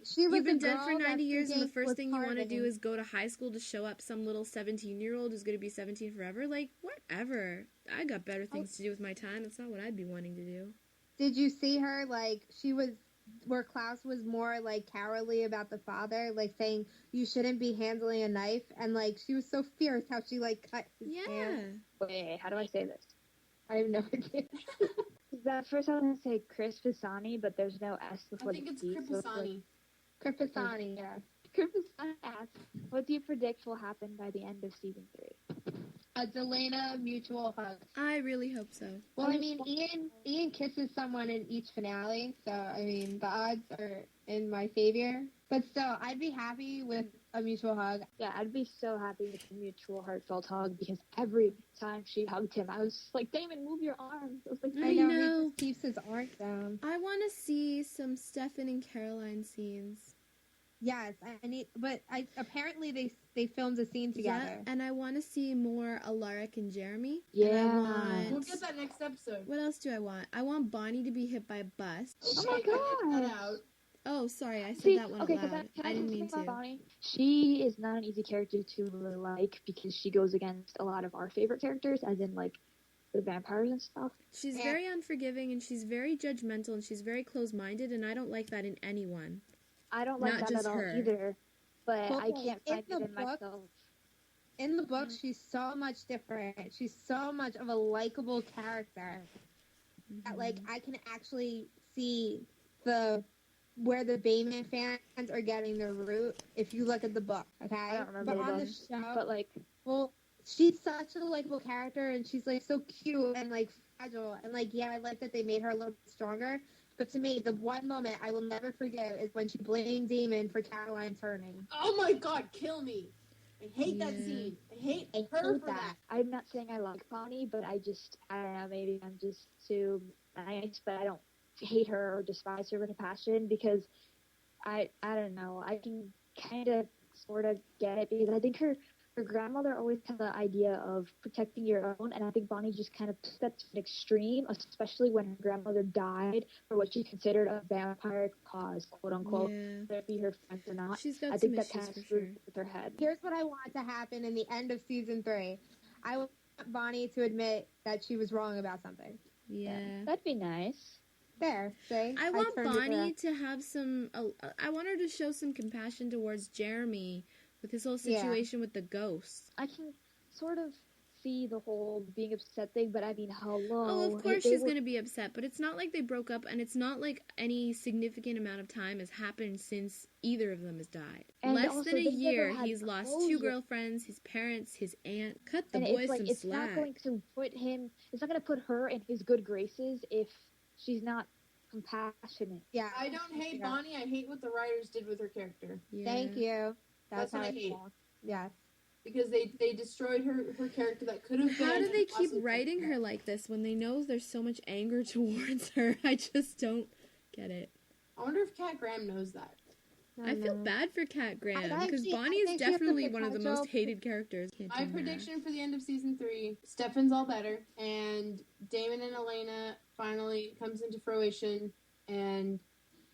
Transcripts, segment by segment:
she was You've been a dead girl for 90 years, and the that first thing you want to was do is go to high school to show up some little 17-year-old who's going to be 17 forever? Like, whatever. I got better things to do with my time. That's not what I'd be wanting to do. Did you see her, like, where Klaus was more, like, cowardly about the father, like, saying, you shouldn't be handling a knife, and, like, she was so fierce how she, like, cut his hand. Wait, how do I say this? I have no idea. At first I was going to say Chris Pisani, but there's no S before I think it's the P. Kripisani. Kripisani, yeah. Chris Pisani asks, what do you predict will happen by the end of season 3? A Delana mutual hug. I really hope so. Well, I mean, Ian kisses someone in each finale, so, I mean, the odds are in my favor. But still, I'd be happy with a mutual hug. Yeah, I'd be so happy with a mutual heartfelt hug, because every time she hugged him, I was just like, Damon, move your arms. I was like, I know. He just keeps his arms down. I want to see some Stefan and Caroline scenes. Yes, apparently they filmed a scene together. Yeah, and I want to see more Alaric and Jeremy. Yeah. We'll get that next episode. What else do I want? I want Bonnie to be hit by a bus. Oh my god. Oh, sorry, I said that one out loud. Can I didn't mean to. Bonnie? She is not an easy character to really like, because she goes against a lot of our favorite characters, as in, like, the vampires and stuff. She's very unforgiving, and she's very judgmental, and she's very close-minded, and I don't like that in anyone. I don't like that at all either, but I can't find it in myself. In the book, she's so much different. She's so much of a likable character that, like, I can actually see where the Bayman fans are getting their root if you look at the book, okay? I don't remember on the show, but, like... Well, she's such a likable character, and she's, like, so cute and, like, fragile. And, like, yeah, I like that they made her a little bit stronger. But to me, the one moment I will never forget is when she blamed Damon for Caroline turning. Oh my god, kill me. I hate that scene. I hate her for that. I'm not saying I like Bonnie, but I don't know, maybe I'm just too nice, but I don't hate her or despise her with a passion, because I don't know, I can kind of sort of get it, because I think her grandmother always had the idea of protecting your own, and I think Bonnie just kind of took that to an extreme, especially when her grandmother died for what she considered a vampire cause, quote unquote, whether it be her friends or not. I think that kind of screwed with her head. Here's what I want to happen in the end of season 3. I want Bonnie to admit that she was wrong about something. Yeah. That'd be nice. There, see? I want Bonnie to have some... I want her to show some compassion towards Jeremy with his whole situation with the ghosts. I can sort of see the whole being upset thing, but I mean, hello. Oh, of course she's going to be upset, but it's not like they broke up, and it's not like any significant amount of time has happened since either of them has died. And less than a year, he's lost 2 girlfriends, his parents, his aunt. Cut the boy some slack. It's not going to put her in his good graces if she's not compassionate. Yeah. I don't hate Bonnie. I hate what the writers did with her character. Yeah. Thank you. That's what I hate. Yes. Because they destroyed her character that could have been. How do they keep writing her like this when they know there's so much anger towards her? I just don't get it. I wonder if Kat Graham knows that. I feel bad for Kat Graham, because Bonnie is definitely one of the most hated characters. My prediction for the end of season 3, Stefan's all better, and Damon and Elena finally comes into fruition, and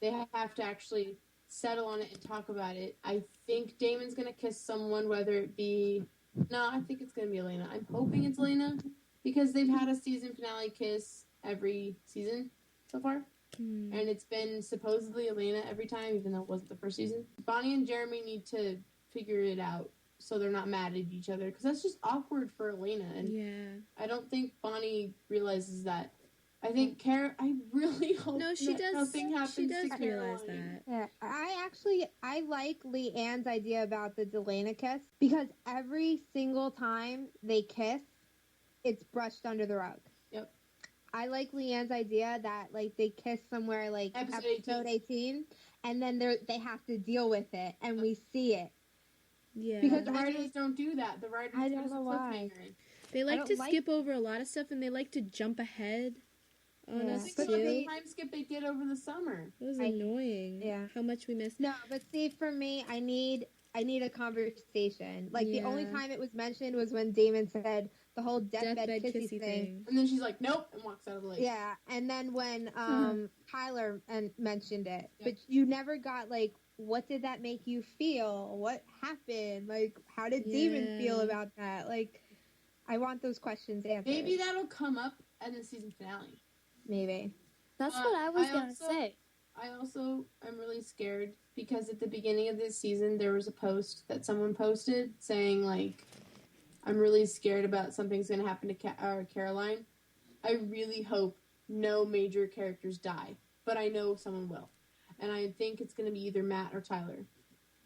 they have to actually settle on it and talk about it. I think Damon's going to kiss someone, whether it be... No, I think it's going to be Elena. I'm hoping it's Elena, because they've had a season finale kiss every season so far. And it's been supposedly Elena every time, even though it wasn't the first season. Bonnie and Jeremy need to figure it out so they're not mad at each other, because that's just awkward for Elena. And I don't think Bonnie realizes that. I think I really hope nothing happens to Caroline. Realize that. Yeah, I like Leanne's idea about the Delana kiss, because every single time they kiss, it's brushed under the rug. Yep. I like Leanne's idea that, like, they kiss somewhere, like, episode 18, and then they have to deal with it, and we see it. Yeah. Because the writers don't do that. The writers I don't know why. They like to skip over a lot of stuff, and they like to jump ahead. on Yeah. us Think about the too. time skip they did over the summer. It was I- annoying. yeah. How much we missed. No, but see, for me, I need a conversation. Like the only Yeah. time it was mentioned was when Damon said the whole deathbed kissy thing. And then she's like, nope, and walks out of the lake. Yeah, and then when Tyler mentioned it, Yep. but you never got like, what did that make you feel? What happened? Like, how did Damon feel Yeah. about that? Like, I want those questions answered. Maybe that'll come up in the season finale. Maybe. That's what I was gonna also- say. I also am really scared because at the beginning of this season there was a post that someone posted saying like, I'm really scared about something's going to happen to Caroline. I really hope no major characters die, but I know someone will. And I think it's going to be either Matt or Tyler.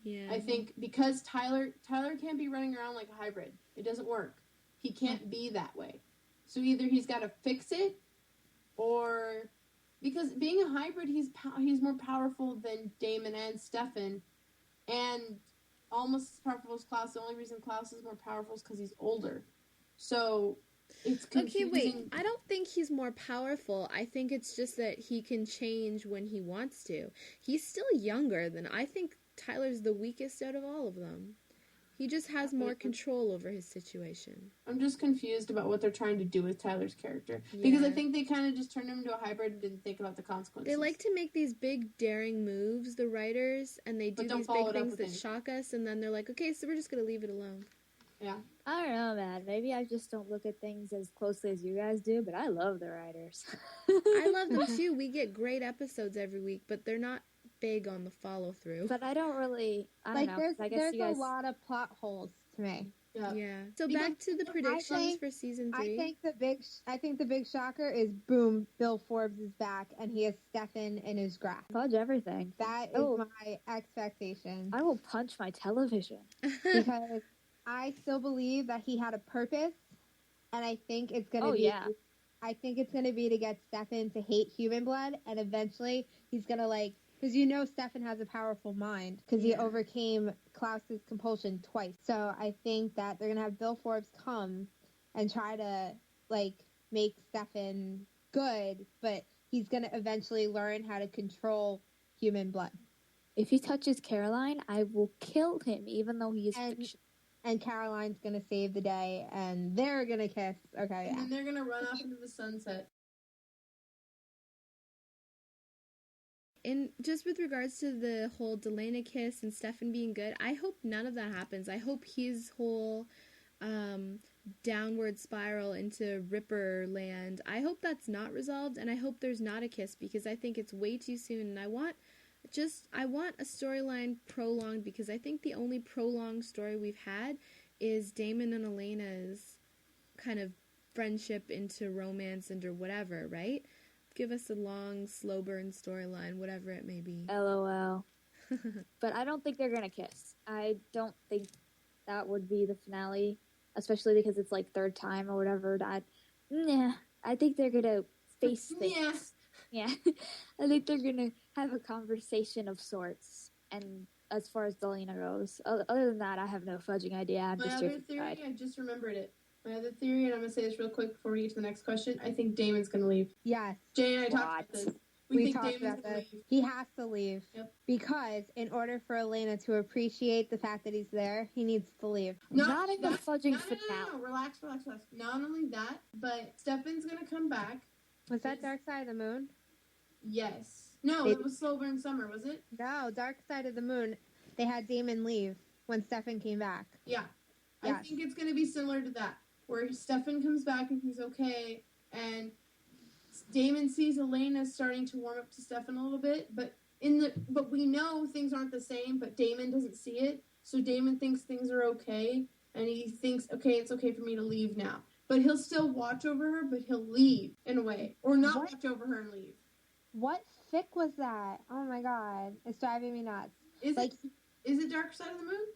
Yeah. I think because Tyler can't be running around like a hybrid. It doesn't work. He can't be that way. So either he's got to fix it, or because being a hybrid, he's more powerful than Damon and Stefan, and almost as powerful as Klaus. The only reason Klaus is more powerful is because he's older. So it's confusing. Okay, wait. I don't think he's more powerful. I think it's just that he can change when he wants to. He's still younger than I think Tyler's the weakest out of all of them. He just has more control over his situation. I'm just confused about what they're trying to do with Tyler's character. Because I Yeah. think they kind of just turned him into a hybrid and didn't think about the consequences. They like to make these big daring moves, the writers, and they do But don't these follow big it up things with that any- shock us, and then they're like, okay, so we're just gonna leave it alone. Yeah. I don't know, man. Maybe I just don't look at things as closely as you guys do, but I love the writers. I love them too. We get great episodes every week, but they're not big on the follow through. But I don't really. I don't Like, know. 'Cause I guess there's you guys. a lot of plot holes to me. Yeah. Yeah. So Because back to the I predictions think- for season 3. I think the big shocker is boom, Bill Forbes is back and he has Stefan in his grasp. Fudge everything. That is Oh. my expectation I will punch my television. because I still believe that he had a purpose, and I think it's gonna Oh, be. yeah. I think it's gonna be to get Stefan to hate human blood, and eventually he's gonna because you know Stefan has a powerful mind because he Yeah. overcame Klaus's compulsion twice. So I think that they're gonna have Bill Forbes come and try to make Stefan good, but he's gonna eventually learn how to control human blood. If he touches Caroline, I will kill him, even though he is And- fiction. And Caroline's gonna save the day, and they're gonna kiss. Okay, And yeah. then they're going to run off into the sunset. And just with regards to the whole Delana kiss and Stefan being good, I hope none of that happens. I hope his whole downward spiral into Ripper land, I hope that's not resolved, and I hope there's not a kiss because I think it's way too soon, and I want a storyline prolonged because I think the only prolonged story we've had is Damon and Elena's kind of friendship into romance and or whatever, right? Give us a long, slow burn storyline, whatever it may be. LOL. But I don't think they're gonna kiss. I don't think that would be the finale, especially because it's like third time or whatever. I think they're gonna face things. Yeah. I think they're gonna have a conversation of sorts. And as far as Delana goes, other than that, I have no fudging idea. I'm My just other here for theory, pride. I just remembered it. My other theory, and I'm going to say this real quick before we get to the next question. I think Damon's going to leave. Yes. Jay and I talked What? about this. We think talked Damon's about going this. to leave. He has to leave Yep. because in order for Elena to appreciate the fact that he's there, he needs to leave. Not in the that- fudging no, finale. no. Relax. Not only that, but Stefan's going to come back. Was that Yes. Dark Side of the Moon? Yes. No, Maybe. it was Slow Burn Summer, was it? No, Dark Side of the Moon. They had Damon leave when Stefan came back. Yeah. I Yes. think it's going to be similar to that, where Stefan comes back and he's okay, and Damon sees Elena starting to warm up to Stefan a little bit, but we know things aren't the same, but Damon doesn't see it, so Damon thinks things are okay, and he thinks, okay, it's okay for me to leave now. But he'll still watch over her, but he'll leave, in a way. Or not What? watch over her and leave. What fic was that? Oh my god. It's driving me nuts. Is Like, it Dark Side of the Moon?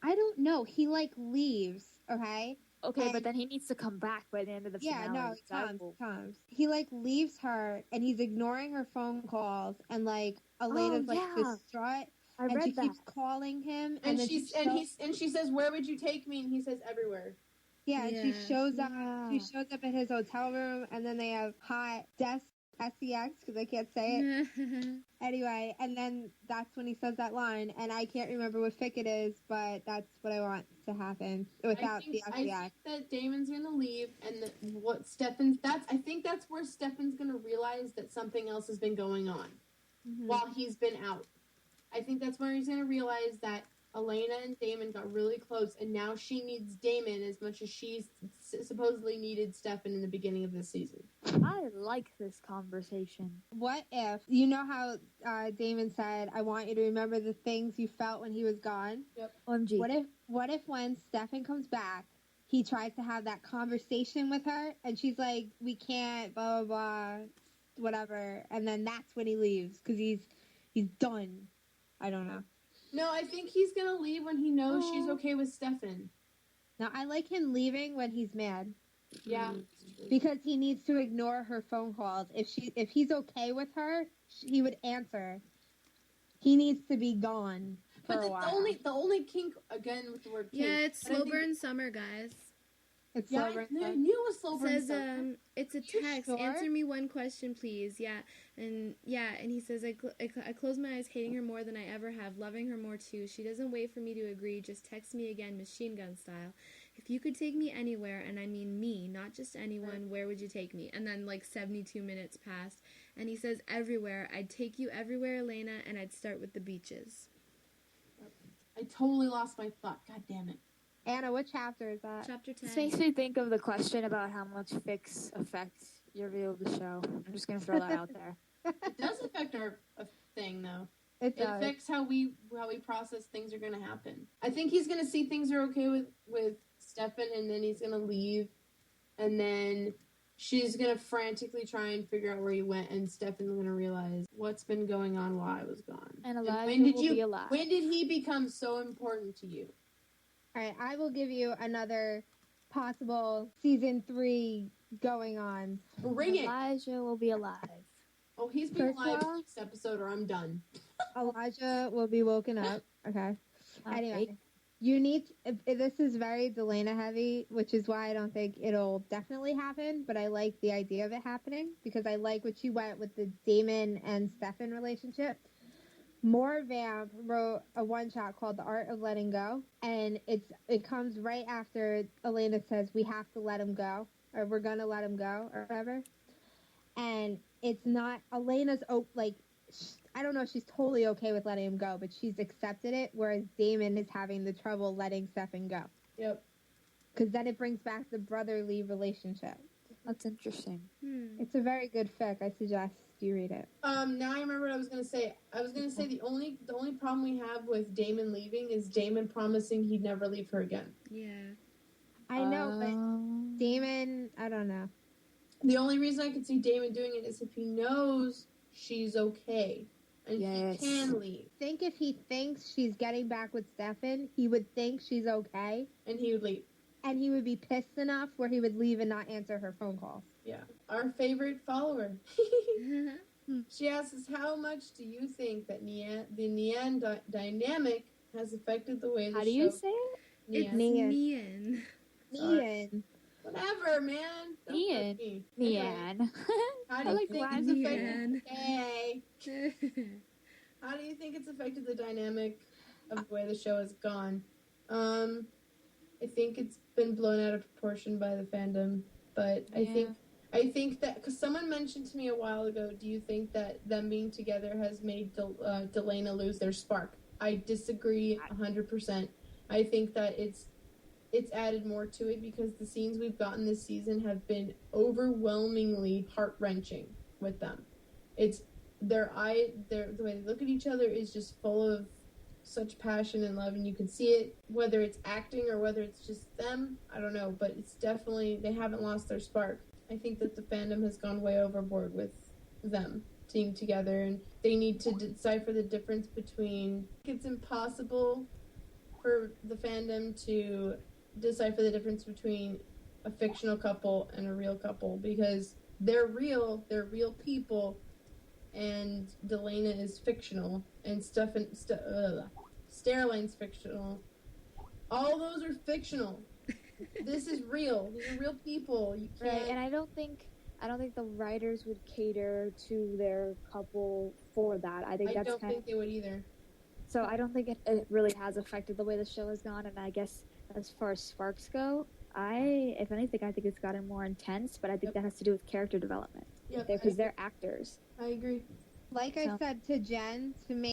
I don't know. He leaves, okay? Okay, And- but then he needs to come back by the end of the Yeah, finale. no, he so I comes, will- He leaves her and he's ignoring her phone calls and Elena's yeah. distraught I and read she that. keeps calling him And then she says, "Where would you take me?" And he says, "Everywhere." and she Yeah. shows up Yeah. she shows up at his hotel room and then they have hot desk SEX because I can't say it. Anyway, and then that's when he says that line, and I can't remember what fic it is, but that's what I want to happen without the SEX. I think that Damon's gonna leave, and I think that's where Stefan's gonna realize that something else has been going on while he's been out. I think that's where he's gonna realize that Elena and Damon got really close, and now she needs Damon as much as she supposedly needed Stefan in the beginning of this season. I like this conversation. What if, you know how Damon said, I want you to remember the things you felt when he was gone? Yep. OMG. What if when Stefan comes back, he tries to have that conversation with her, and she's like, we can't, blah, blah, blah, whatever, and then that's when he leaves, because he's done. I don't know. No, I think he's gonna leave when he knows she's okay with Stefan. Now, I like him leaving when he's mad. Yeah. Because he needs to ignore her phone calls. If he's okay with her, he would answer. He needs to be gone for a while. The only kink, again with the word kink. Yeah, it's slow burn summer, guys. It's Yeah, slow burn I summer. knew it was slow It burn says, summer. it's a You text. sure? Answer me one question, please. And he says, I close my eyes, hating her more than I ever have, loving her more too. She doesn't wait for me to agree, just text me again, machine gun style. If you could take me anywhere, and I mean me, not just anyone, where would you take me? And then 72 minutes passed, and he says, everywhere. I'd take you everywhere, Elena, and I'd start with the beaches. I totally lost my thought. God damn it. Anna, what chapter is that? Chapter 10. This makes me think of the question about how much fics affect your view of the show. I'm just going to throw that out there. It does affect our thing, though. It It does. affects how we process things are going to happen. I think he's going to see things are okay with Stefan, and then he's going to leave, and then she's going to frantically try and figure out where he went, and Stefan's going to realize what's been going on while I was gone. And Elijah when did will be alive. When did he become so important to you? All right, I will give you another possible season 3 going on. Bring it! Elijah will be alive. Oh, he's being First alive of all- next episode, or I'm done. Elijah will be woken up. Okay. Okay. Anyway, you need. This is very Delana heavy, which is why I don't think it'll definitely happen. But I like the idea of it happening because I like what you went with the Damon and Stefan relationship. More Vamp wrote a one-shot called The Art of Letting Go, and it comes right after Elena says we have to let him go, or we're gonna let him go, or whatever. And it's not Elena's I don't know if she's totally okay with letting him go, but she's accepted it, whereas Damon is having the trouble letting Stefan go. Yep. Because then it brings back the brotherly relationship. That's interesting. It's a very good fic. I suggest you read it. Now I remember what I was gonna say. I was gonna say the only problem we have with Damon leaving is Damon promising he'd never leave her again. Yeah. I know, but Damon, I don't know. The only reason I could see Damon doing it is if he knows she's okay and Yes. he can leave, I think if he thinks she's getting back with Stefan, he would think she's okay, and he would leave. and he would be pissed enough where he would leave and not answer her phone calls. Yeah. Our favorite follower. She asks, how much do you think that the Nean dynamic has affected the way the show... How do you say it? It's Nean. Nean. Ian. Whatever, man. Don't Nean. fuck me. Anyway, Nean. how do I you like think Latin it's affected... Nean. Hey. How do you think it's affected the dynamic of the way the show has gone? I think it's been blown out of proportion by the fandom, but I think that because someone mentioned to me a while ago, do you think that them being together has made Delana lose their spark? I disagree 100%. I think that it's added more to it because the scenes we've gotten this season have been overwhelmingly heart-wrenching with them. It's the way they look at each other is just full of such passion and love, and you can see it, whether it's acting or whether it's just them, I don't know, but it's definitely, they haven't lost their spark. I think that the fandom has gone way overboard with them being together, and they need to decipher the difference between, it's impossible for the fandom to decipher the difference between a fictional couple and a real couple, because they're real people, and Delana is fictional, and Sterling's fictional. All those are fictional. This is real. These are real people. You can't... Right, and I don't think I don't think the writers would cater to their couple for that. I think I that's don't kind think they would either. So I don't think it really has affected the way the show has gone. And I guess as far as sparks go, if anything, I think it's gotten more intense. But I think that has to do with character development. Yep, Because they're actors. I agree. Like I said to Jen, to make